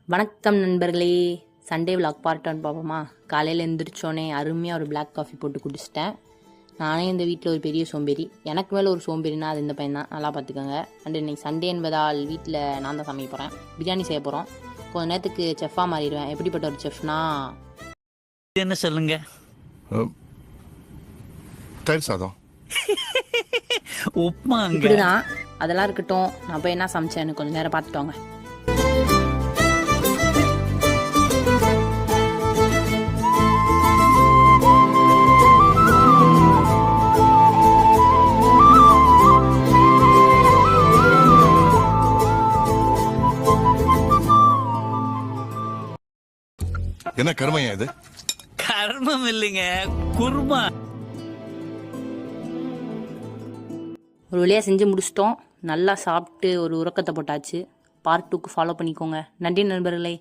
வணக்கம் நண்பர்களே. Sunday vlog part one பார்ப்போமா? காலையில் எழுந்திரிச்சோன்னே அருமையாக ஒரு பிளாக் காஃபி போட்டு குடிச்சிட்டேன். நானே இந்த வீட்டில் ஒரு பெரிய சோம்பேறி. எனக்கு மேலே ஒரு சோம்பேறினா அது இந்த பையன் தான், நல்லா பார்த்துக்கோங்க. அண்ட் இன்னைக்கு சண்டே என்பதால் வீட்டில் நான் தான் சமைக்க போகிறேன். பிரியாணி செய்ய போகிறோம். கொஞ்ச நேரத்துக்கு செஃப்பாக மாறிடுவேன். எப்படிப்பட்ட ஒரு செஃப்னா, என்ன சொல்லுங்க? தயிர் சாதம். உப்மாங்க. இப்படிதான். அதெல்லாம் இருக்கட்டும், நான் போய் என்ன சமைச்சேன்னு கொஞ்சம் நேரம் பார்த்துட்டு வாங்க. என்ன கருமையா இது? கர்மம் இல்லைங்க, குருமா. ஒரு வழியாக செஞ்சு முடிச்சிட்டோம். நல்லா சாப்பிட்டு ஒரு உறக்கத்தை போட்டாச்சு. பார்ட் 2க்கு ஃபாலோ பண்ணிக்கோங்க. நன்றி நண்பர்களே.